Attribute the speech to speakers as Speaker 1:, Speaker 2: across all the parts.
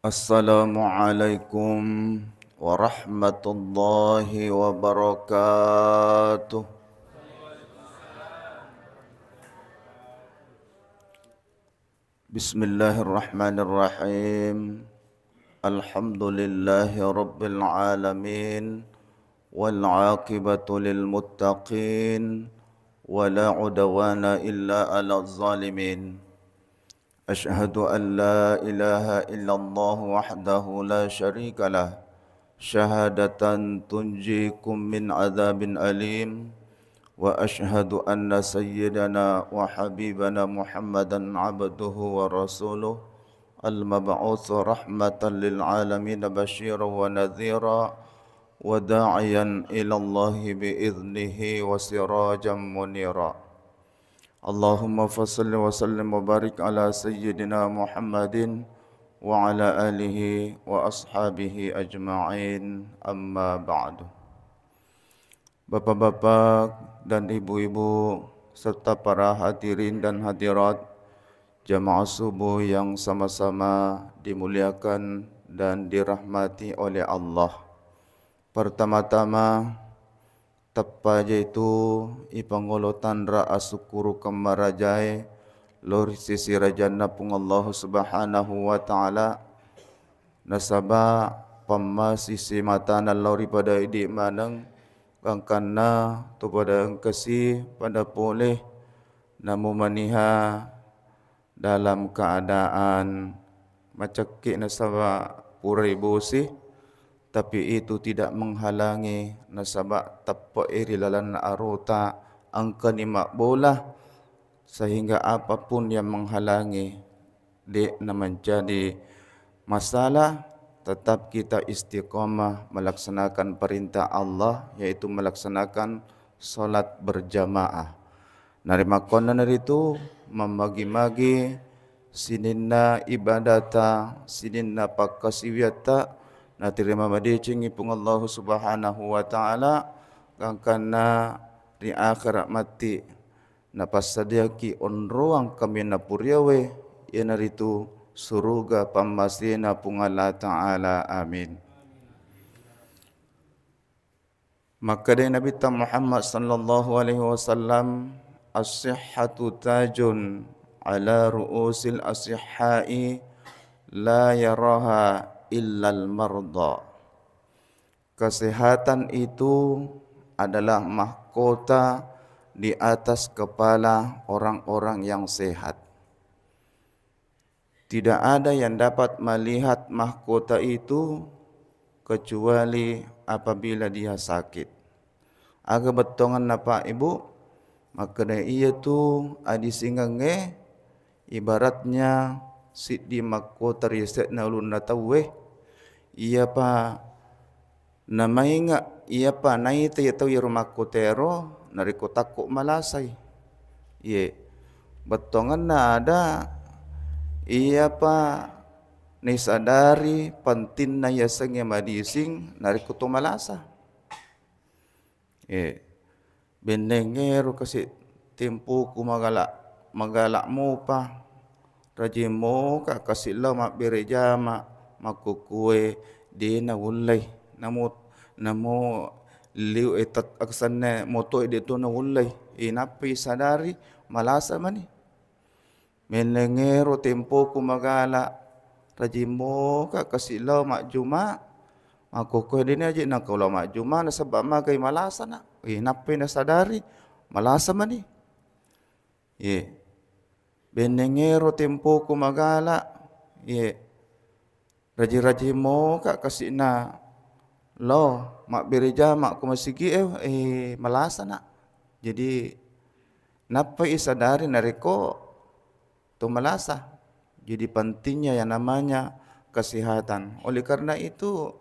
Speaker 1: Assalamualaikum warahmatullahi wabarakatuh. Bismillahirrahmanirrahim. Alhamdulillahi rabbil alamin. Wal aqibatu lil muttaqin. Wala udwana illa 'alal zalimin. أشهد أن لا إله إلا الله وحده لا شريك له شهادة تنجيكم من عذاب أليم وأشهد أن سيدنا وحبيبنا محمدا عبده ورسوله المبعوث رحمة للعالمين بشيرا ونذيرا وداعيا إلى الله بإذنه وسراجا منيرا اللهم فصل وسلم وبارك على سيدنا محمد وعلى آله وأصحابه أجمعين أما بعد. Bapak-bapak dan ibu-ibu serta para hadirin dan hadirat jamaah subuh yang sama-sama dimuliakan dan dirahmati oleh Allah. Pertama-tama tappa jaitu ipangolotan ra asukuru kamarajai lor sisi rajana pung Allah Subhanahu wa taala nasaba pamma sisi matana lori pada idi manang kangkana tu pada engkesi pada boleh namu maniha dalam keadaan macakki nasaba purai bosi, tapi itu tidak menghalangi nasabak tappa iri lalan arota angka ni makbolah, sehingga apapun yang menghalangi dia menjadi masalah, tetap kita istiqamah melaksanakan perintah Allah, yaitu melaksanakan solat berjamaah. Narima konan itu membagi-magi sininna ibadata, sininna pakasiwiyata, na terima madicing ipung Allah Subhanahu wa taala kangkana di akhirat mati na pasadiaki onruang kami na puryawe yanaritu suruga pamasina pung Allah taala, amin. Maka dari Nabi Muhammad sallallahu alaihi wasallam, as-sihhatu tajun ala ru'usil asihhai la yaraha illal marda. Kesehatan itu adalah mahkota di atas kepala orang-orang yang sehat. Tidak ada yang dapat melihat mahkota itu kecuali apabila dia sakit. Aga betongan napa ibu, maka ia tu adi singange ibaratnya sit di mahkota riset na ulun na taweh. Ia pa namainga ia pa naita yatau ya rumah kotero nariko takut malasai. Ye betongan na ada ia pa ni sadari pantin na yasang ya madising nariko to malasa. Ye benengero kasi tempo ku magalak mo pa rajimo ka kasi lama berejama makukue di na ulay namo liu etat aksanne moto ide to na ulay inapi sadari malasa mani menengero tempo ku magala rajimo ka kasilaw majuma makukue di na aja na kalau majuma na sabab magay malasa na inapi na sadari malasa mani ye benengero tempo ku magala ye raji-raji mo ka kasi na lo mak bereja mak ku masigi malasa na. Jadi napa isadari nareko to malasa. Jadi pentingnya yang namanya kesehatan. Oleh karena itu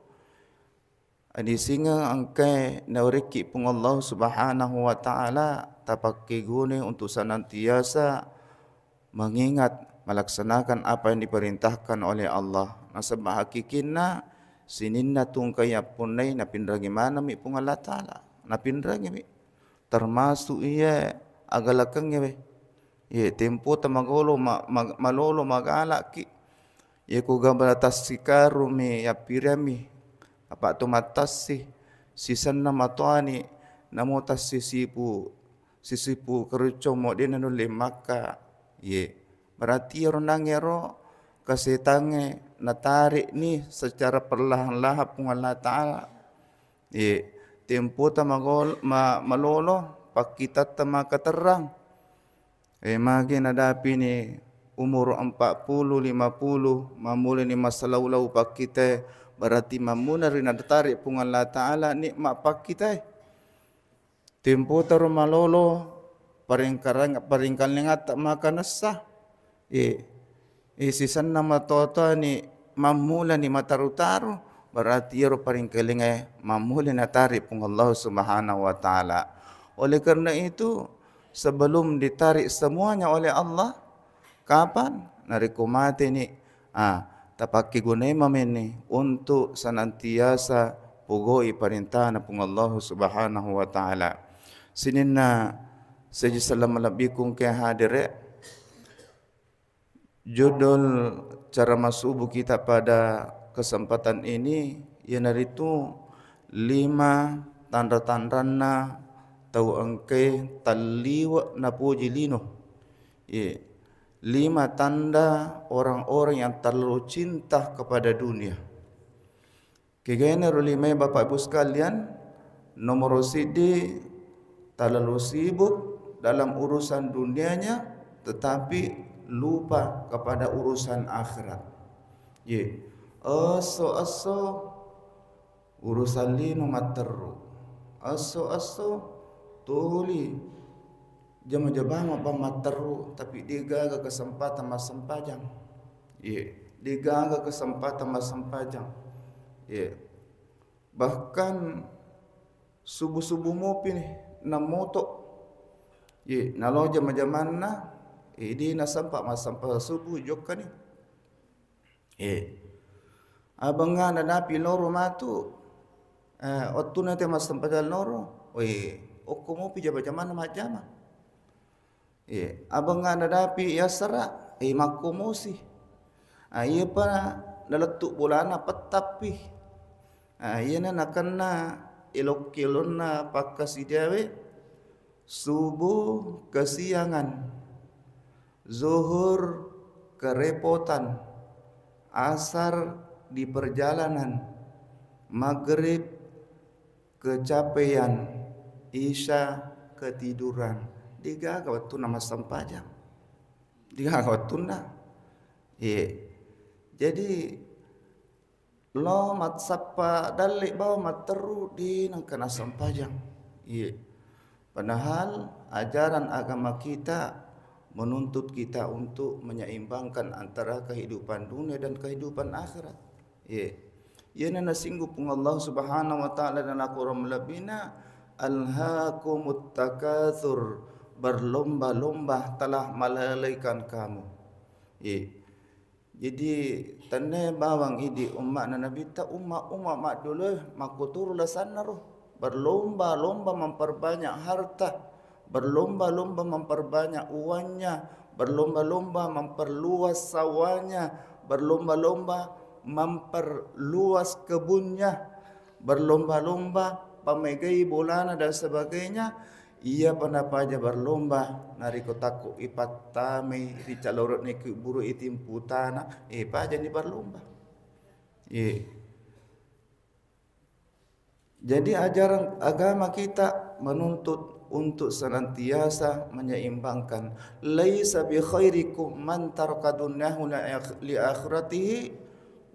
Speaker 1: adi singa angkai nauriki pung Allah Subhanahu wa taala tapaki gune untuk senantiasa mengingat melaksanakan apa yang diperintahkan oleh Allah. Nasabah hakikinna sininna tungkaya punai na pindragi mana mi pung Allah taala na pindragi mi termasuk ia agalakang we ye tempo tamagolo malolo magalaki Ye ku gambala tasikaru me ya pirami apa tu matasi sisan na matuani namo tasi sisipu keruco mo dia nanu maka ye berarti orang nangero kasetange natarik ni secara perlahan-lahan pun Allah Ta'ala ye tempo ta malolo pak kita tama katerang magi nadapi ni umur 40 50 mamuli ni masalau-lau pak kita berarti mamuna rina tarik pun Allah Ta'ala nikmat pak kita tempo taru malolo paringkan lengat tak makan sah sisan nama toto ni mamula ni mataru-taru berarti ro paringkalingai mamula na tarik pun Allah Subhanahu wa Ta'ala. Oleh kerana itu sebelum ditarik semuanya oleh Allah kapan nariku mati ni tapaki gunai mameni untuk senantiasa pugoi perintah pun Allah Subhanahu wa Ta'ala. Sinina saja salam alabikum ke hadir judul cara masuk kita pada kesempatan ini iaitu 5 tanda-tandana tau angke taliwa na pujilino 5 tanda orang-orang yang terlalu cinta kepada dunia. Kegene rulime Bapak Ibu sekalian, nomor sidi terlalu sibuk dalam urusan dunianya tetapi lupa kepada urusan akhirat. Aso urusan lino materu. Aso tuli jama-jama apa materu tapi digaga kesempatan masempajang. Digaga kesempatan masempajang. Bahkan subuh-subuh mopi ni na moto. Nalo jama-jama na di nasampak masampak subuh jokka ni. Abang nga napi loro matu. Otu nanti masampak loro. Oko mo pija bajamana majama. Abang nga napi yasara. Makomosi. Iya pa nalatuk bulana petapi. Iya na nakana ilok-ilon na pakasidawe. Subuh kesiangan. Zuhur kerepotan, asar di perjalanan, maghrib kecapean, isya ketiduran. Digaga waktu nama sampajang. Digaga waktu na. Jadi lo mat sapa dalik bawa mat teru di nang kena sampajang. Padahal ajaran agama kita menuntut kita untuk menyeimbangkan antara kehidupan dunia dan kehidupan akhirat. Ia nana singgup Allah Subhanahu wa Ta'ala dan Al-Quran melabina alhaakumut takatsur, berlomba-lomba telah melalaikan kamu. Jadi tanda bawang idi umat Nabi ta umat mak dulu makutur lasanna roh berlomba-lomba memperbanyak harta, berlomba-lomba memperbanyak uangnya, berlomba-lomba memperluas sawahnya, berlomba-lomba memperluas kebunnya, berlomba-lomba pamegai bolana dan sebagainya. Ia pernah paja berlomba nari kotaku ipat tame dicalorot ni buru itim putana paja ni berlomba. Jadi ajaran agama kita menuntut untuk senantiasa menyeimbangkan. Laisa bi khairikum man taraka dunyahu li akhiratihi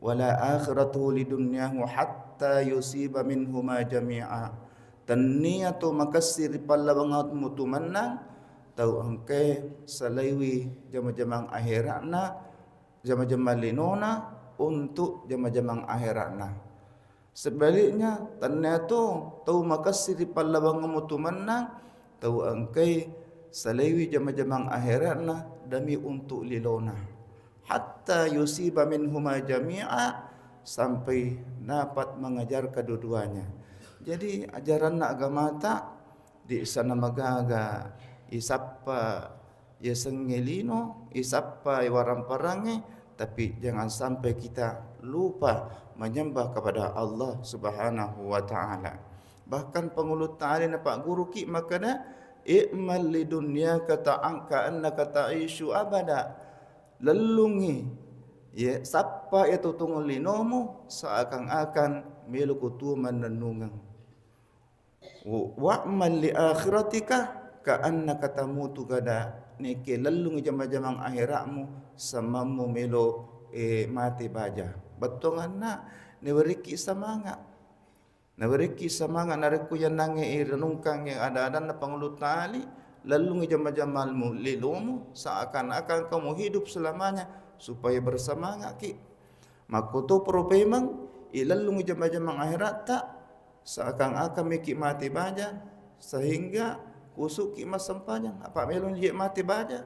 Speaker 1: wala akhiratuhu li dunyahu hatta yusiba minhuma jami'a. Taniyatu makasir pallabangat mutumanang tau angke salaiwi jama-jamang akhiratna, jama-jamang linona untuk jama-jamang akhiratna. Sebaliknya taniyatu tau makasir pallabangat mutumanang tau angkai salaiwi jama-jamang akhiratna demi untuk lilona hatta yusiba minhuma jami'a sampai dapat mengajar kedua-duanya. Jadi ajaran agama tak di sana magaga isappa ya sengelino isappa waram parange tapi jangan sampai kita lupa menyembah kepada Allah Subhanahu wa taala. Bahkan pengulut ta'ala Pak Guru ki makana i'mal lidunyaka ta'anka annaka ta'ishu abada. Lelungi ya sapa itu tungul linomu seakan-akan miluku tu menenungang. Wa'mal li akhiratika ka'annaka tamutu gada. Niki lelungi jama-jamang akhiratmu samamu melo mati baja. Betul nak ni beriki semangat. Nabariki semangat nariku yang nangi renungkan yang ada na pengulut tali lalu ngejama-jamalmu lilumu seakan-akan kamu hidup selamanya supaya bersemangat ki. Makuto propemang ilalu ngejama-jamang akhirat tak seakan-akan mikir mati baja sehingga kusuk ki mas sempanya apa melon je mati baja.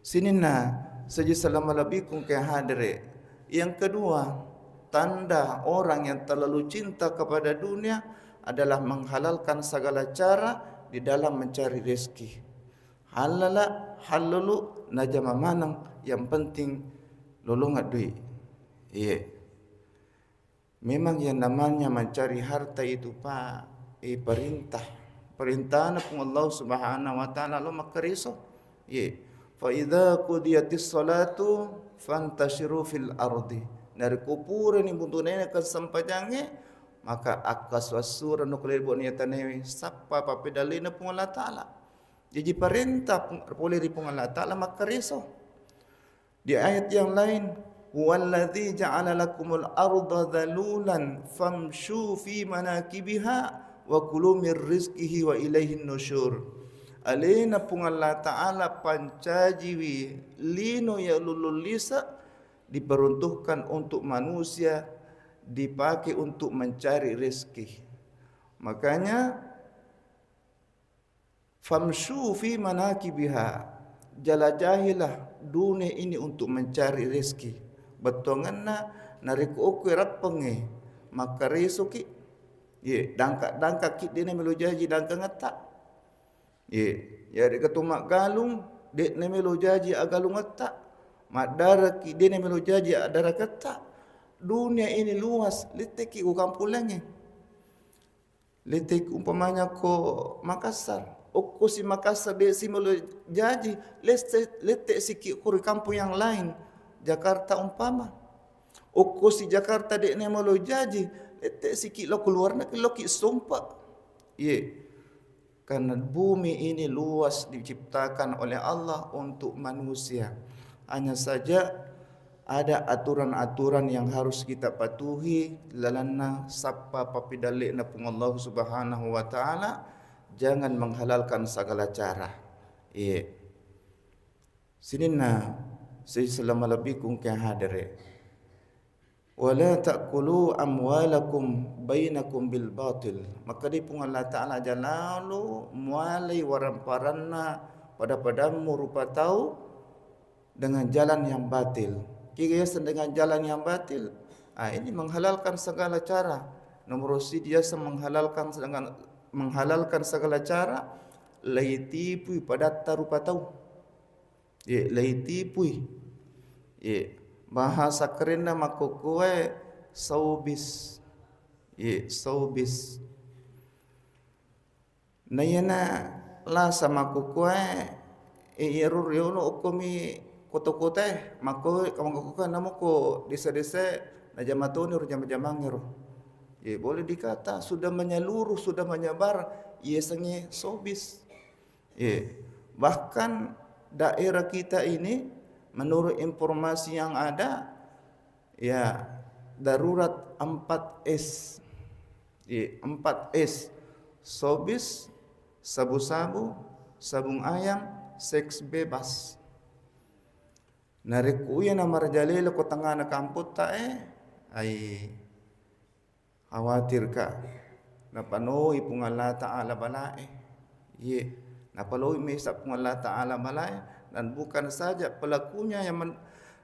Speaker 1: Sini na saja selama lebih kung ke hadire. Yang kedua, tanda orang yang terlalu cinta kepada dunia adalah menghalalkan segala cara di dalam mencari rezeki. Halala halulu najama manang yang penting lolongat duit. Memang yang namanya mencari harta itu Pak, perintah. Perintah pun Allah Subhanahu wa taala lo makariso. Fa idza qudiyatis salatu fantashiru fil ardi. Dari kupur ni buntunnya ke sampajange maka akas wasura nuklir buatnya tanewi sapa papedalina pun Allah Taala. Jadi perintah boleh di pun Allah Taala maka riso. Di ayat yang lain, "Huwallazi ja'ala lakumul arda dhalulan famshu fi manakibiha wa kulu mir rizqihi wa ilaihin nusyur." Alena pun Allah Taala pancajiwi lino ya lululisa diperuntukkan untuk manusia, dipakai untuk mencari rezeki. Makanya famshu fi manakibiha, jalajahilah dunia ini untuk mencari rezeki. Betonganna nariku oku rapenge maka resoki dangka kit dene melu jaji dangka ngata. Ya de ketumak galung dek ne melu jaji agalung ngata. Madara ki dene melu jaji adara kata. Dunia ini luas, leteki ku kampulangnya. Letek umpamanya ko Makassar. Oko si Makassar de si melu jaji, letek sikit ku kampung yang lain. Jakarta umpama. Oko si Jakarta de ne melu jaji, letek sikit lo keluar negeri lo ki sumpah. Karena bumi ini luas diciptakan oleh Allah untuk manusia. Hanya saja ada aturan-aturan yang harus kita patuhi lalana sapa papidalik na pun Allah Subhanahu wa taala, jangan menghalalkan segala cara. Sinina saya selama lebih kung ke hadire. Wala ta'kulu amwalakum bainakum bil batil. Maka di pun Allah taala jalalu mualai waramparanna pada padamu rupa tahu dengan jalan yang batil. Kiyasan dengan jalan yang batil. Ini menghalalkan segala cara. Nomor dia menghalalkan segala cara. Laitipu pada tarupa tahu. Laitipu. Bahasa kerenna makukue saubis. Saubis. Nayana la sama kukue irur yono ukumi koto-kote mako kamangkukan namo ko desa-desa najamatoni urjam-jamangero. Boleh dikata sudah menyeluruh, sudah menyebar sange sobis. Bahkan daerah kita ini menurut informasi yang ada darurat 4S. 4S. Sobis, sabu-sabu, sabung ayam, seks bebas. Narikuya na marjalila ko tanga na kamput ay khawatir ka. Napanoy pong Allah Ta'ala balae. Napaloy may isa pong Allah Ta'ala balae. Dan bukan saja pelakunya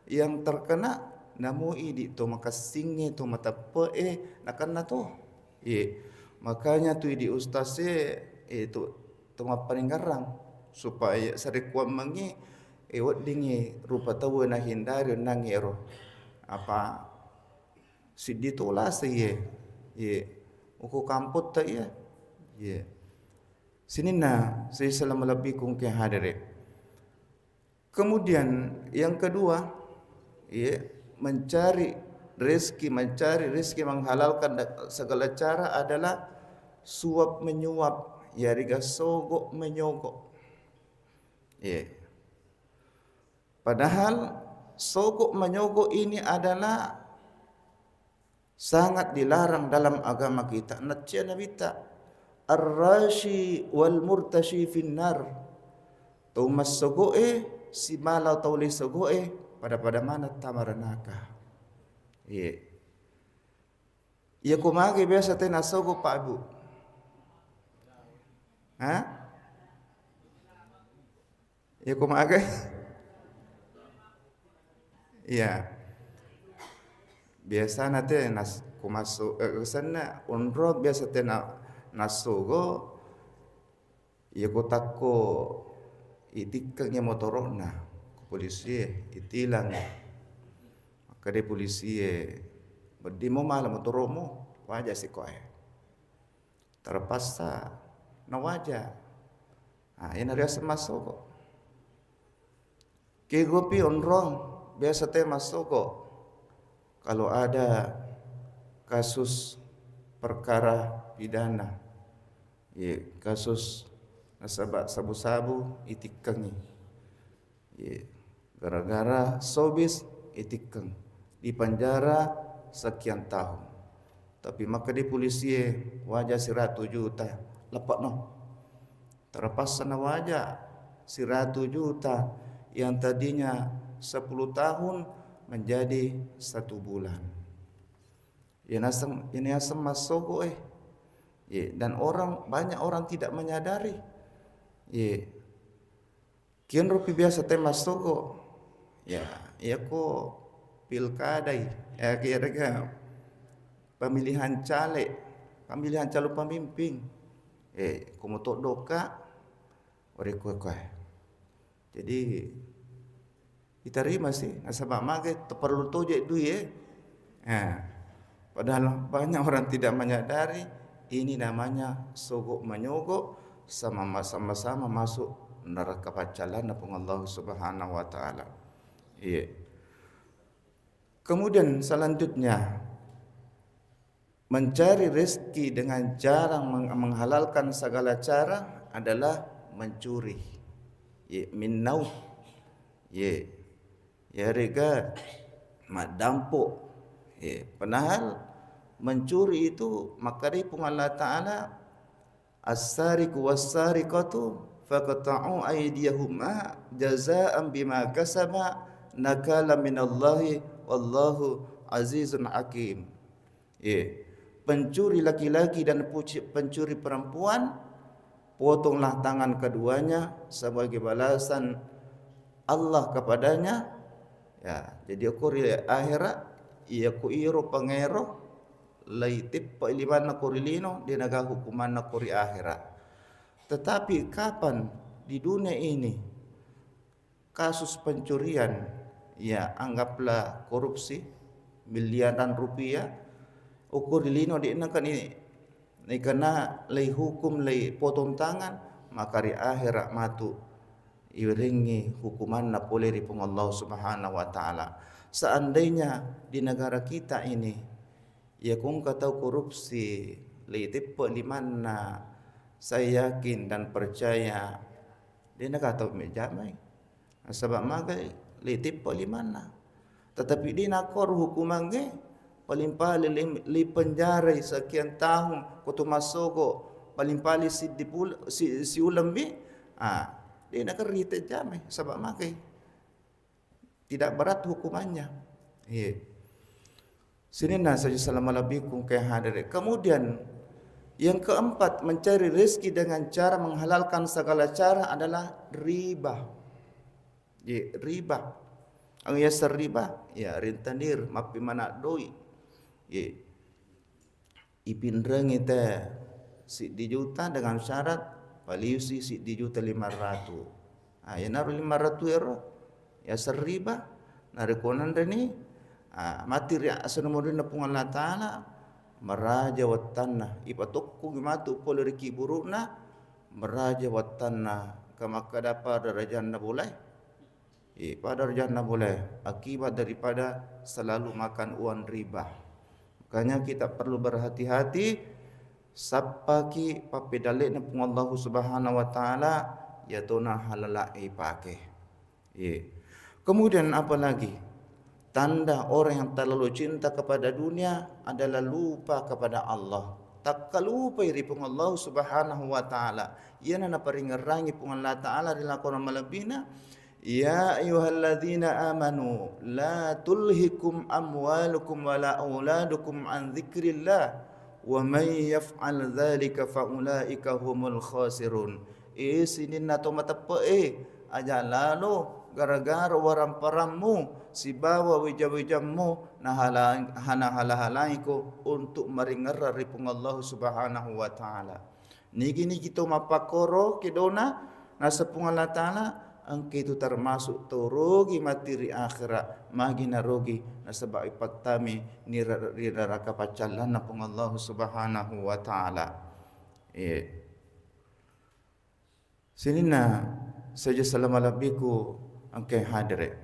Speaker 1: yang terkena namui di to makasingi to matape nakana to. Makanya tu di ustase itu tuma paling garang supaya sarikuan mangi Ewat dingi rupa tahu na hindari nangero apa sidi tola ye ye uku kamput ta ye sini na saya selama lebih kung ke hadire. Kemudian yang kedua ye mencari rezeki menghalalkan segala cara adalah suap menyuap ya riga sogok menyogok ye. Padahal sogok menyogok ini adalah sangat dilarang dalam agama kita. Natya nabita ar-rashi wal murtashi finnar. Tumas sogoe si malau tauli sogoe pada mana tamaranaka. Ye. Ya kumagi biasa tena sogo Pak Ibu. Ha? Ya kumagi. Ya, biasa nanti kumasuk sana unro biasa tena nasugo, ya kotako itikanya motorona ke polisi itilang, kade polisi berdimo malam motoromu wajah si koe, terpaksa na wajah, ini biasa masuk, kegopi unro biasa teh masuk kok kalau ada kasus perkara pidana ya kasus nasabak sabu-sabu itikeng ya gara-gara sobis itikeng di penjara sekian tahun tapi maka di polisi wajah 100 juta lepak no terlepas sana wajah 100 juta yang tadinya 10 tahun menjadi 1 bulan. Ini asam masuk dan banyak orang tidak menyadari. Kian rupi biasa teh masuk ya kok pilkada ya kira-kira pemilihan calon pemimpin. Kumotok doka ore kue. Jadi diterima sih nasabah mage perlu tojek duit padahal banyak orang tidak menyadari ini namanya sogok menyogok sama-sama masuk neraka pacalan apung Allah Subhanahu wa taala. Iya. Kemudian selanjutnya mencari rezeki dengan cara menghalalkan segala cara adalah mencuri. Min nauf. Ya rega madampo padahal mencuri itu makari pun Allah Ta'ala as-sariqu was-sariqatu faqta'u aydiyahuma jazaa'an bima kasaba nakala minallahi wallahu azizun hakim. Pencuri laki-laki dan pencuri perempuan potonglah tangan keduanya sebagai balasan Allah kepadanya. Ya, jadi aku akhirat ia ku iro pangero laitip pailiman korilino di naga hukuman kori akhirat. Tetapi kapan di dunia ini kasus pencurian ya anggaplah korupsi miliaran rupiah korilino di nakan ini kena lei hukum lei potong tangan maka di akhirat matu iringi hukuman na boleh dipung Allah Subhanahu wa taala. Seandainya di negara kita ini ya kung kata korupsi litip limana saya yakin dan percaya di negara mejamai sebab magai litip limana tetapi di nakor hukuman ge paling paling li penjara sekian tahun kutu masoko paling paling si ulam bi dia nak kerita jamai sebab makai tidak berat hukumannya. Sini nah saja Assalamualaikum ke hadir. Kemudian yang keempat mencari rezeki dengan cara menghalalkan segala cara adalah riba. Riba. Ang yasar riba ya rintanir mapi mana doi. Ipinreng itu si dijuta dengan syarat paliusi si dijuta 500. Ya naruh 500 euro ya seriba narikonan dani mati ria asanumudin na pung Allah Ta'ala meraja watanna ipatukku gimatu pole riki burukna meraja watanna kama kadapa darajanna boleh pada darajanna boleh akibat daripada selalu makan uang riba. Makanya kita perlu berhati-hati sapaki papedale na pung Allah Subhanahu wa taala ya tona halala ipake. Kemudian apa lagi? Tanda orang yang terlalu cinta kepada dunia adalah lupa kepada Allah. Tak lupa iri pung Allah Subhanahu wa taala. Ia na paringerangi pung Allah taala dilakon malabina. Ya ayyuhalladzina amanu la tulhikum amwalukum wala auladukum an dzikrillah wa may yaf'al dzalika fa ulaika humul khasirun. Sinin na to matape aja lalu gara-gara warang parammu si bawa wija-wijamu na halang ko untuk maringara ripung Allah Subhanahu wa taala. Niki to mapakoro kidona nasa pung Allah taala angke itu termasuk rugi materi akhirat magina rugi nasabab ipatami ni neraka pacalan na pung Allah Subhanahu wa taala. Sinina saja salam alabiku angke hadire.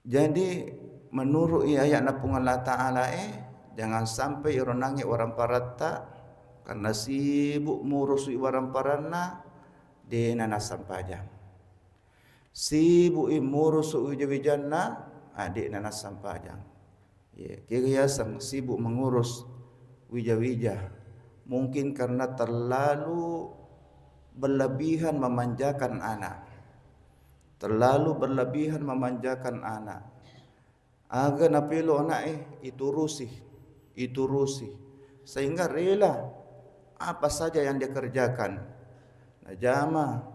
Speaker 1: Jadi menurut ayat na pung Allah taala jangan sampai ironangi orang parata karena sibuk ngurus orang parana de nana sampajang. Sibuk ngurus ujawijanna adik nana sampajang. Kira sibuk mengurus wija-wija mungkin karena terlalu berlebihan memanjakan anak. Terlalu berlebihan memanjakan anak. Aga napilo anak iturusi sehingga rela apa saja yang dia kerjakan. Najama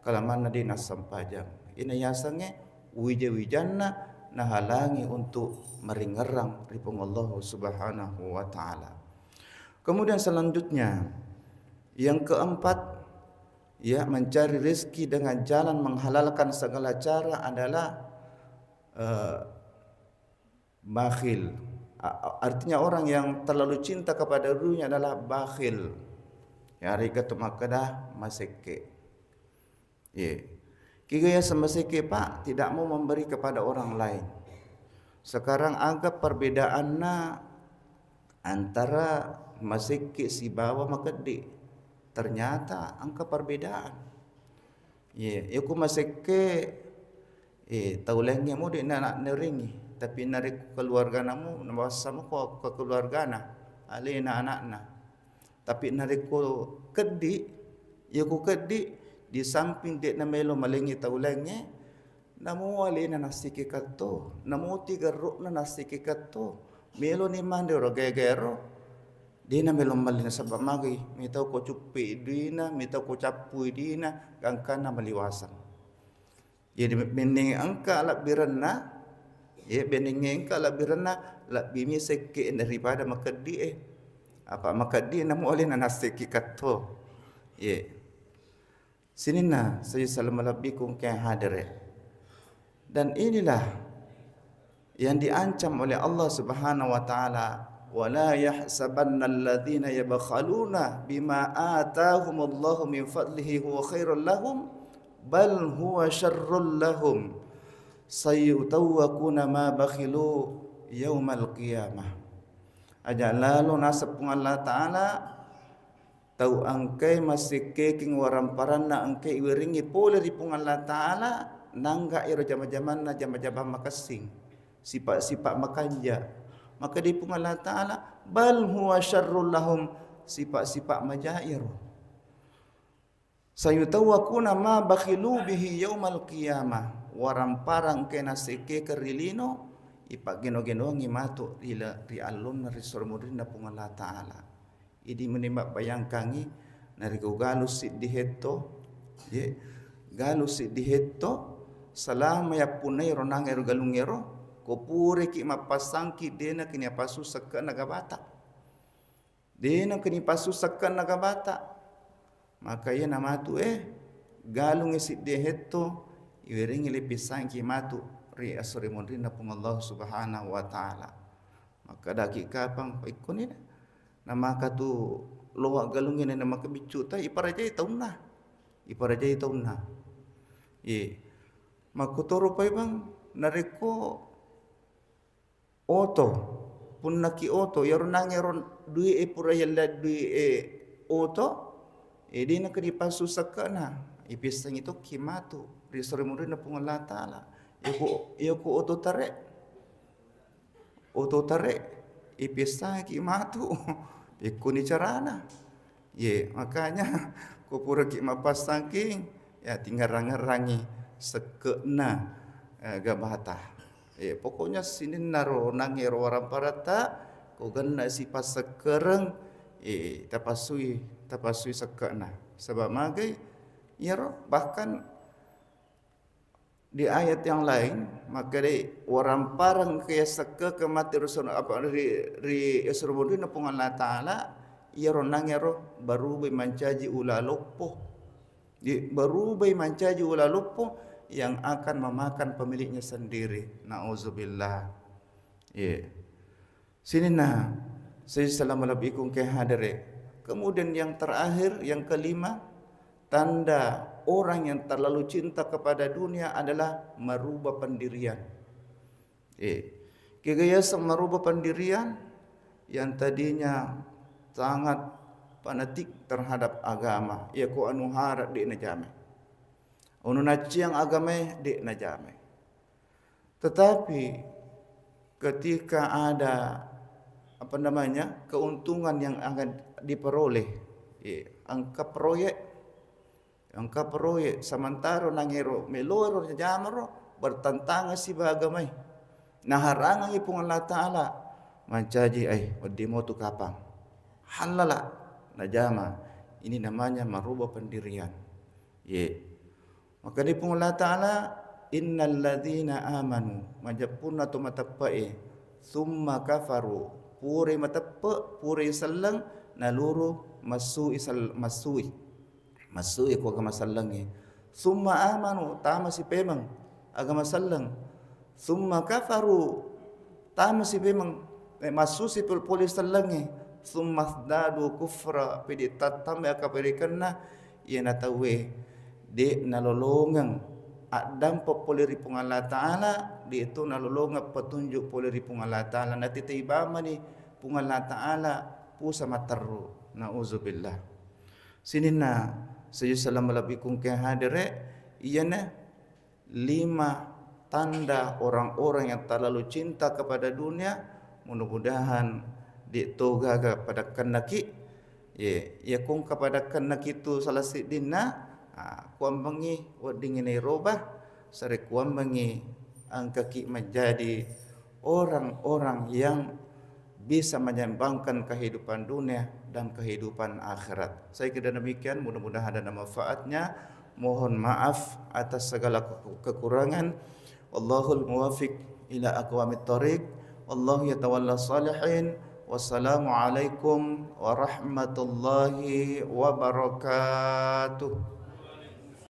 Speaker 1: kalaman nadina sampajang. Ini yasange wija-wijanna nahalangi untuk meringerang ripung Allah Subhanahu wa taala. Kemudian selanjutnya yang keempat mencari rezeki dengan jalan menghalalkan segala cara adalah bakhil. Artinya orang yang terlalu cinta kepada dunia adalah bakhil. Ya rigat makadah maseke. Kigaya semaseke pak tidak mau memberi kepada orang lain. Sekarang anggap perbedaannya antara maseke si bawa makedi. Ternyata angka perbedaan. Aku maseke taulengnya mu di nak neringi, tapi narik keluarga namu nawasamu ko ke keluarga na, alina anak-anak. Tapi narik ko kedi, ku kedi di samping dek na melo malingi taulengnya, namu alina nasiki kato, namu tiga ruk na nasiki kato, melo ni mande ro gegero. Dina melom malina sabab magi mitau ko cupi dina mitau ko capui dina gangkana maliwasan. Jadi bening angka lak biranna bening angka lak biranna lak bimi seke daripada makadi apa makadi namu oleh nasiki katto. Sinina saya salam alabikum ke hadir. Dan inilah yang diancam oleh Allah Subhanahu wa taala. ولا يحسبن الذين يبخلون بما آتاهم الله من فضله هو خير لهم بل هو شر لهم سيطوقون ما بخلوا يوم القيامة. Aja lalu nasab Allah Ta'ala tau angkai masih keking waramparana angkai iwiringi pole di Allah Ta'ala nangga iro jama-jaman na jama-jama makasing sifat-sifat makanja. Maka di pun Allah Ta'ala bal huwa syarrul lahum sifat-sifat majair. Sayutawakuna ma bakhilu bihi yaumal qiyamah. Waramparang kena seke kerilino ipak geno-geno ngimatu ila rialun risormudin na pun Allah Ta'ala. Idi menimbak bayangkangi nari galus sit diheto galus sit diheto salama ya punai ronang eru galungero kopure ki mapasangki dena kini pasu sakkan nagabata. Dena kini pasu sakkan nagabata. Maka ia nama tu galung isi deheto iwering lepisan kimatu ri asri mondri na pung Allah Subhanahu wa taala. Maka daki kapang ikuni nama katu loa galungin nama kebicuta iparajai taunna. Iparajai taunna. Makutoro pai bang nareko oto pun naki oto yaron nangeron dui pura yalla dui oto di nak dipasu sakana ipisang itu kimatu risore muri na pung Allah taala yoko oto tare ipisang kimatu ikuni carana makanya ko pura ki mapasangking ya tinggal rangi sekena gabata pokoknya sini naro nangero orang parata ko ganna si pasakereng tapasui sekena sebab magai bahkan di ayat yang lain maka orang parang kaya seke kemati rusun apa ri esrobodi na pung Allah taala nangero baru mancaji ulalopo baru mancaji ulalopo yang akan memakan pemiliknya sendiri. Nauzubillah. Sini saya Assalamualaikum ke hadire. Kemudian yang terakhir, yang kelima, tanda orang yang terlalu cinta kepada dunia adalah merubah pendirian. Kegayaan merubah pendirian yang tadinya sangat fanatik terhadap agama. Ia ko anu harap di najame. Unu naciang agama di najame. Tetapi ketika ada keuntungan yang akan diperoleh, angka proyek samantaro nangero meloro jamaro bertentangan si bagamai. Nah harangan ipung Allah Taala mancaji wadi mau tu kapang halala najama. Ini namanya merubah pendirian. Maka di pung Allah Ta'ala innal ladzina amanu majapuna tu matapai summa kafaru puri matappa puri sallang naluru masui ko agama sallangi summa amanu tama si pemang agama sallang summa kafaru tama si pemang masu si puli sallangi summa dadu kufra pidi tatam ya kapirikanna ia natawe di nalolongang adam populeri pung Allah Ta'ala di itu nalolongang petunjuk populeri pung Allah Ta'ala nati tiba mani pung Allah Ta'ala pusa mataru nauzubillah sinina Assalamualaikum ke hadire iyana 5 tanda orang-orang yang terlalu cinta kepada dunia mudah-mudahan ditoga kepada kenaki ya kung kepada kenaki itu salah sidina kuambangi wadingini robah sare kuambangi angkaki menjadi orang-orang yang bisa menyeimbangkan kehidupan dunia dan kehidupan akhirat. Saya kira demikian, mudah-mudahan ada manfaatnya. Mohon maaf atas segala kekurangan. Wallahul muwafiq ila aqwamit thariq. Wallahu yatawalla salihin. Wassalamualaikum warahmatullahi wabarakatuh.